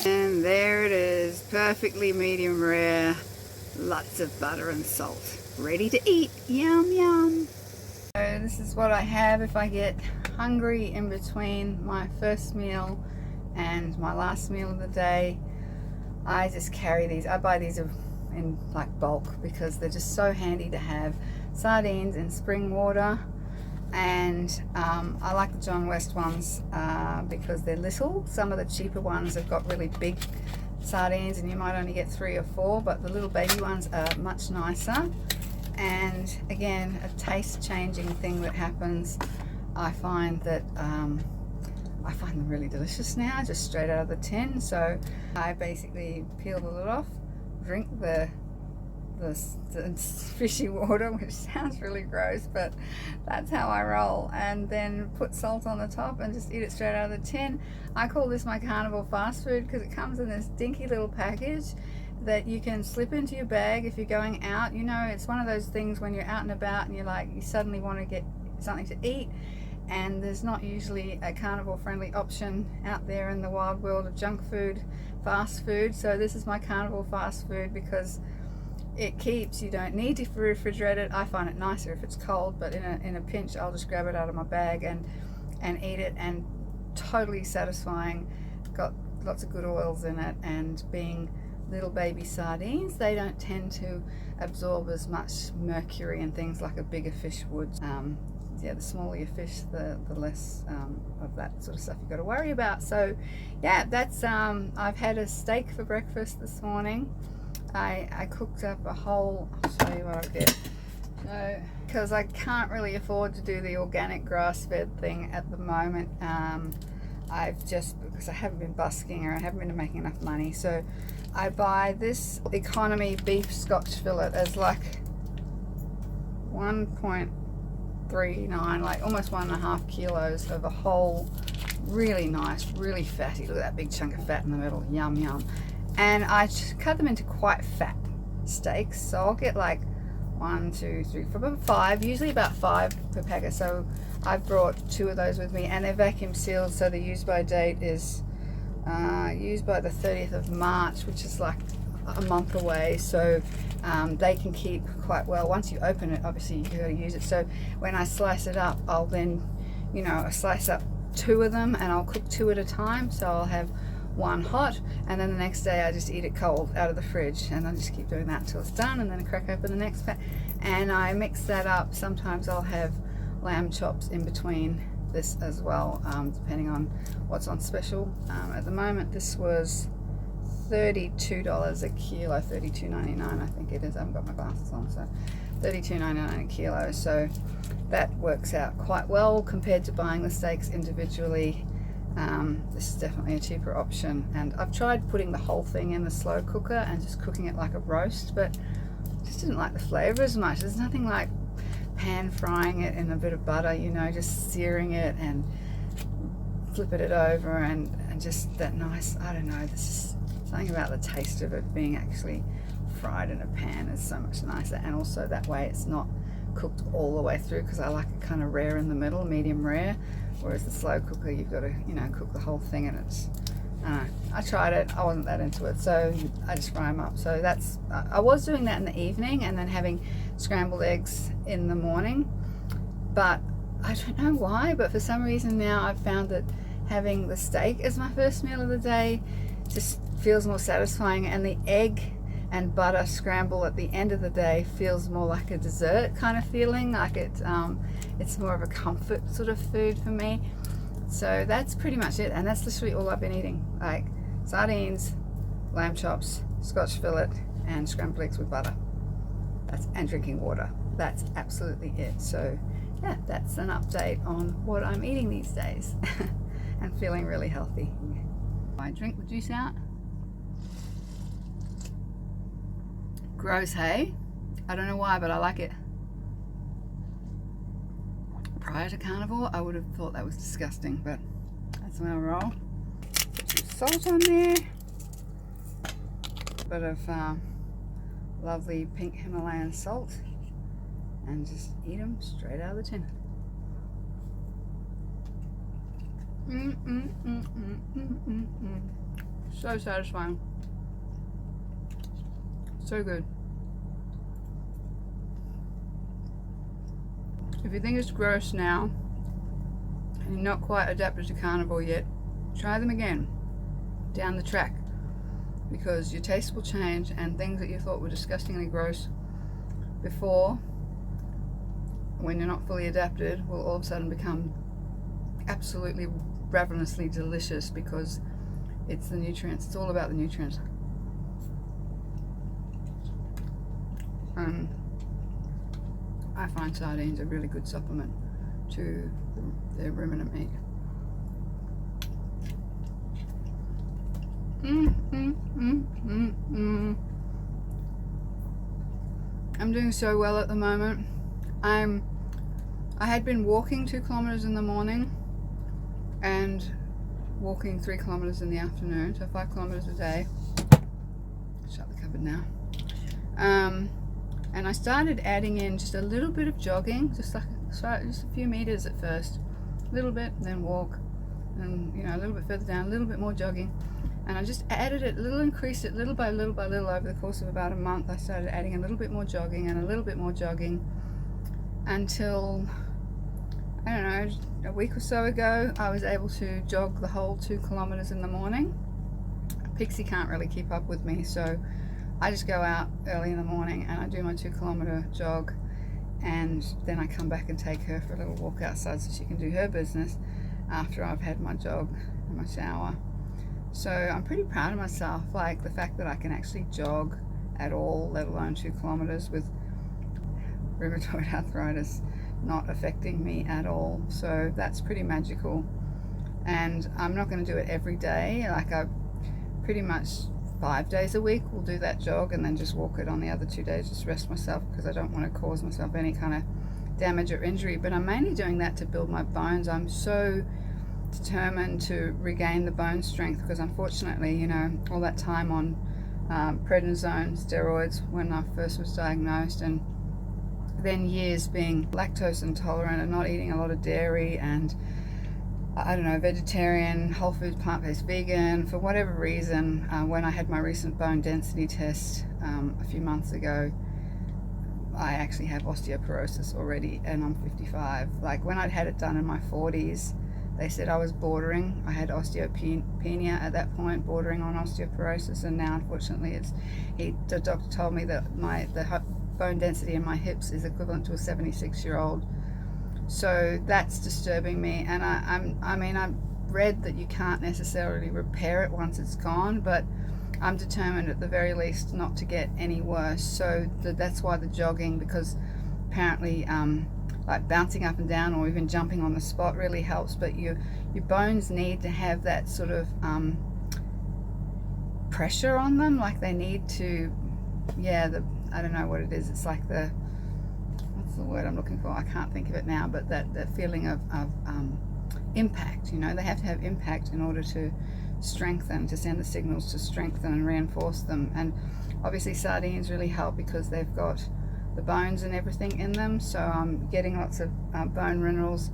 And there it is, perfectly medium rare, lots of butter and salt, ready to eat. Yum yum. So this is what I have if I get hungry in between my first meal and my last meal of the day. I just carry these. I buy these in like bulk because they're just so handy to have. Sardines in spring water, and I like the John West ones because they're little. Some of the cheaper ones have got really big sardines and you might only get 3 or 4, but the little baby ones are much nicer. And again, a taste changing thing that happens. I find that I find them really delicious now, just straight out of the tin. So I basically peel the lid off, drink the fishy water, which sounds really gross, but that's how I roll, and then put salt on the top and just eat it straight out of the tin. I call this my carnivore fast food because it comes in this dinky little package that you can slip into your bag if you're going out. You know, it's one of those things when you're out and about and you suddenly want to get something to eat, and there's not usually a carnivore friendly option out there in the wild world of junk food, fast food. So this is my carnivore fast food because it keeps, you don't need to refrigerate it. I find it nicer if it's cold, but in a pinch I'll just grab it out of my bag and eat it, and totally satisfying. Got lots of good oils in it, and being little baby sardines, they don't tend to absorb as much mercury and things like a bigger fish would. Yeah, the smaller your fish, the less of that sort of stuff you've got to worry about. So yeah, that's I've had a steak for breakfast this morning. I cooked up a whole, I'll show you what I did. So, because I can't really afford to do the organic grass-fed thing at the moment, because I haven't been busking or I haven't been making enough money, so I buy this economy beef Scotch fillet as like 1.39, like almost 1.5 kilos of a whole, really nice, really fatty. Look at that big chunk of fat in the middle. Yum yum. And I cut them into quite fat steaks, so I'll get like 1, 2, 3, 4, about 5, usually about 5 per packet. So I've brought 2 of those with me, and they're vacuum sealed, so the use by date is used by the 30th of March, which is like a month away. So they can keep quite well. Once you open it, obviously you've got to use it. So when I slice it up, I'll then, slice up 2 of them, and I'll cook 2 at a time. So I'll have 1 hot, and then the next day I just eat it cold out of the fridge, and I just keep doing that until it's done, and then I crack open the next pack, and I mix that up. Sometimes I'll have lamb chops in between this as well, depending on what's on special. At the moment this was $32 a kilo, $32.99 I think it is. I haven't got my glasses on, so $32.99 a kilo, so that works out quite well compared to buying the steaks individually. This is definitely a cheaper option, and I've tried putting the whole thing in the slow cooker and just cooking it like a roast, but just didn't like the flavor as much. There's nothing like pan frying it in a bit of butter, just searing it and flipping it over, and just that nice, I don't know, this is something about the taste of it being actually fried in a pan is so much nicer, and also that way it's not cooked all the way through, because I like it kind of rare in the middle, medium rare, whereas the slow cooker you've got to cook the whole thing, and it's I tried it, I wasn't that into it, so I just fry them up. So that's I was doing that in the evening and then having scrambled eggs in the morning, but I don't know why, but for some reason now I've found that having the steak as my first meal of the day just feels more satisfying, and the egg and butter scramble at the end of the day feels more like a dessert kind of feeling, like it's more of a comfort sort of food for me. So that's pretty much it, and that's literally all I've been eating, like sardines, lamb chops, Scotch fillet, and scrambled eggs with butter. And drinking water. That's absolutely it. So yeah, that's an update on what I'm eating these days and feeling really healthy. I drink the juice out. Gross, hey? I don't know why, but I like it. Prior to carnivore, I would have thought that was disgusting, but that's when I roll. Put some salt on there. A bit of lovely pink Himalayan salt, and just eat them straight out of the tin. So satisfying. So good. If you think it's gross now and you're not quite adapted to carnivore yet, try them again down the track, because your taste will change, and things that you thought were disgustingly gross before, when you're not fully adapted, will all of a sudden become absolutely ravenously delicious, because it's the nutrients. It's all about the nutrients. I find sardines a really good supplement to the ruminant meat. I'm doing so well at the moment. I had been walking 2 kilometers in the morning and walking 3 kilometers in the afternoon, so 5 kilometers a day. Shut the cupboard now. And I started adding in just a little bit of jogging, just a few meters at first, a little bit, then walk, and a little bit further down, a little bit more jogging, and I just added it, increased it little by little by little over the course of about a month. I started adding a little bit more jogging and a little bit more jogging until, I don't know, a week or so ago, I was able to jog the whole 2 kilometers in the morning. Pixie can't really keep up with me, so I just go out early in the morning and I do my 2 kilometer jog, and then I come back and take her for a little walk outside so she can do her business after I've had my jog and my shower. So I'm pretty proud of myself, like the fact that I can actually jog at all, let alone 2 kilometers, with rheumatoid arthritis not affecting me at all. So that's pretty magical. And I'm not going to do it every day. Like, I pretty much 5 days a week will do that jog, and then just walk it on the other 2 days, just rest myself, because I don't want to cause myself any kind of damage or injury. But I'm mainly doing that to build my bones. I'm so determined to regain the bone strength, because unfortunately, all that time on prednisone steroids when I first was diagnosed, and then years being lactose intolerant and not eating a lot of dairy, and I don't know, vegetarian, whole foods, plant-based, vegan, for whatever reason, when I had my recent bone density test a few months ago, I actually have osteoporosis already, and I'm 55. Like, when I'd had it done in my 40s, they said I was bordering. I had osteopenia at that point, bordering on osteoporosis, and now unfortunately the doctor told me that the bone density in my hips is equivalent to a 76-year-old. So that's disturbing me, and I've read that you can't necessarily repair it once it's gone, but I'm determined at the very least not to get any worse. So that's why the jogging, because apparently like bouncing up and down or even jumping on the spot really helps, but your bones need to have that sort of pressure on them, like they need to, I don't know what it is, it's like what's the word I'm looking for, I can't think of it now, but that feeling of impact, they have to have impact in order to strengthen, to send the signals to strengthen and reinforce them. And obviously sardines really help because they've got the bones and everything in them, so I'm getting lots of bone minerals.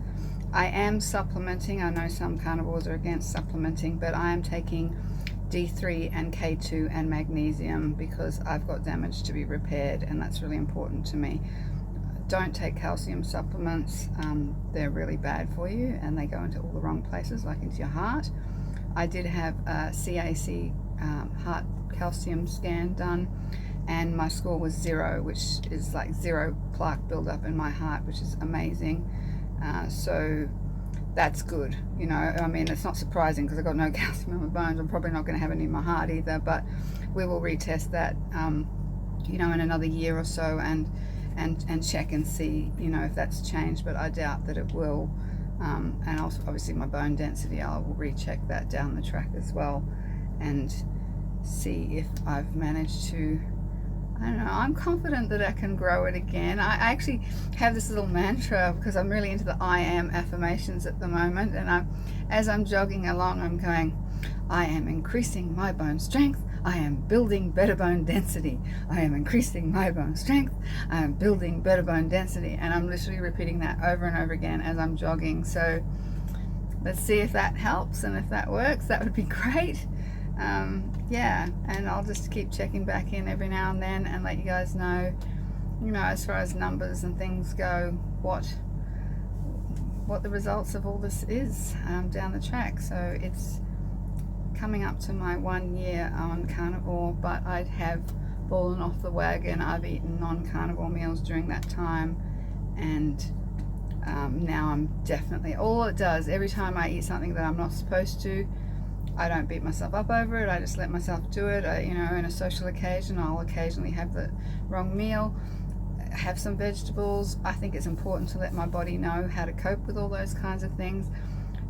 I am supplementing. I know some carnivores are against supplementing, but I am taking D3 and K2 and magnesium because I've got damage to be repaired, and that's really important to me. Don't take calcium supplements. They're really bad for you, and they go into all the wrong places, like into your heart. I did have a CAC heart calcium scan done, and my score was 0, which is like 0 plaque buildup in my heart, which is amazing. So that's good. It's not surprising because I've got no calcium in my bones. I'm probably not going to have any in my heart either, but we will retest that, in another year or so, and check and see, if that's changed, but I doubt that it will. And also, obviously, my bone density, I will recheck that down the track as well and see if I've managed to, I don't know, I'm confident that I can grow it again. I actually have this little mantra because I'm really into the I am affirmations at the moment, and as I'm jogging along, I'm going, I am increasing my bone strength, I am building better bone density, I am increasing my bone strength, I am building better bone density, and I'm literally repeating that over and over again as I'm jogging. So let's see if that helps, and if that works, that would be great. Yeah, and I'll just keep checking back in every now and then and let you guys know, as far as numbers and things go, what the results of all this is down the track. So it's coming up to my 1 year on carnivore, but I have fallen off the wagon. I've eaten non-carnivore meals during that time, and now I'm definitely, all it does, every time I eat something that I'm not supposed to, I don't beat myself up over it. I just let myself do it. In a social occasion, I'll occasionally have the wrong meal, have some vegetables. I think it's important to let my body know how to cope with all those kinds of things.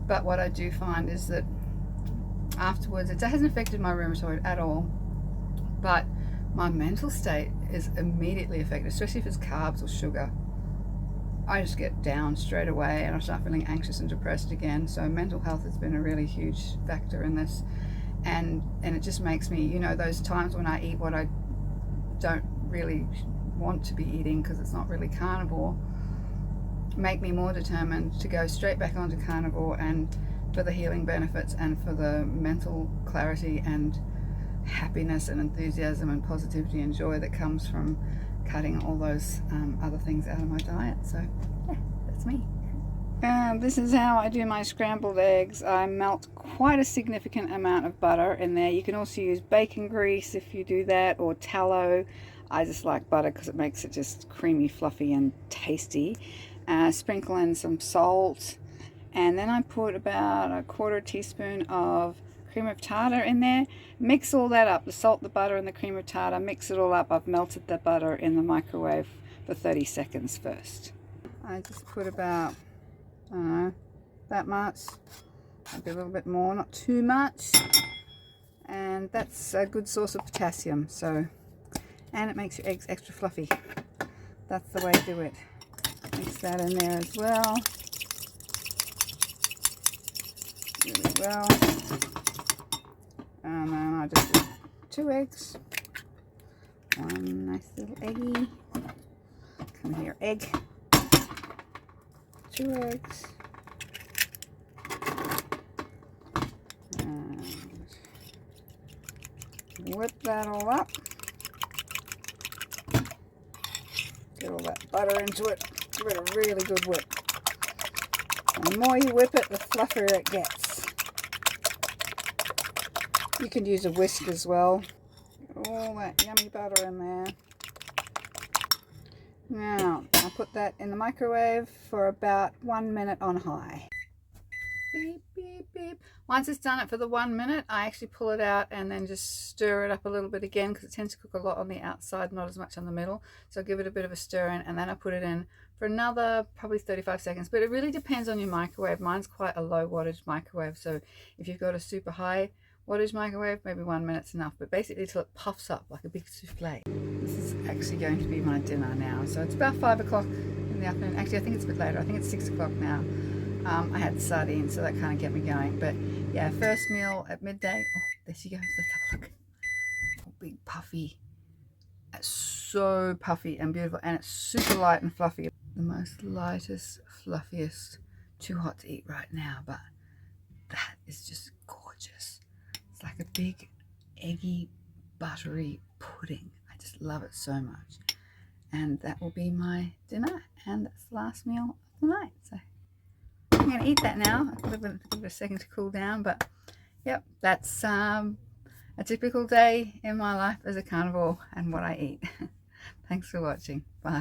But what I do find is that afterwards, it hasn't affected my rheumatoid at all, but my mental state is immediately affected, especially if it's carbs or sugar. I just get down straight away and I start feeling anxious and depressed again. So mental health has been a really huge factor in this, and it just makes me, those times when I eat what I don't really want to be eating because it's not really carnivore, make me more determined to go straight back onto carnivore, and for the healing benefits and for the mental clarity and happiness and enthusiasm and positivity and joy that comes from cutting all those other things out of my diet. So yeah, that's me. This is how I do my scrambled eggs. I melt quite a significant amount of butter in there. You can also use bacon grease if you do that, or tallow. I just like butter because it makes it just creamy, fluffy and tasty. Sprinkle in some salt, and then I put about a 1/4 teaspoon of cream of tartar in there. Mix all that up, the salt, the butter and the cream of tartar, mix it all up. I've melted the butter in the microwave for 30 seconds first. I just put about, I don't know, that much, maybe a little bit more, not too much, and that's a good source of potassium, and it makes your eggs extra fluffy. That's the way to do it. Mix that in there as well, really well. And then I just do 2 eggs. One nice little eggy. Come here, egg. 2 eggs. And whip that all up. Get all that butter into it. Give it a really good whip. And the more you whip it, the fluffier it gets. You can use a whisk as well. Get all that yummy butter in there. Now, I'll put that in the microwave for about 1 minute on high. Beep, beep, beep. Once it's done it for the 1 minute, I actually pull it out and then just stir it up a little bit again, because it tends to cook a lot on the outside, not as much on the middle. So I'll give it a bit of a stir in, and then I put it in for another probably 35 seconds. But it really depends on your microwave. Mine's quite a low wattage microwave, so if you've got a super high wattage microwave, maybe 1 minute's enough, but basically till it puffs up like a big souffle. This is actually going to be my dinner now. So it's about 5 o'clock in the afternoon. Actually, I think it's a bit later. I think it's 6 o'clock now. I had sardines, so that kind of get me going. But yeah, first meal at midday. Oh, there she goes. Let's have a look. Oh, big puffy. It's so puffy and beautiful, and it's super light and fluffy. The most lightest, fluffiest. Too hot to eat right now, but that is just gorgeous. It's like a big, eggy, buttery pudding. I just love it so much. And that will be my dinner, and that's the last meal of the night. So I'm going to eat that now. I'll give it a second to cool down, but yep, that's a typical day in my life as a carnivore and what I eat. Thanks for watching. Bye.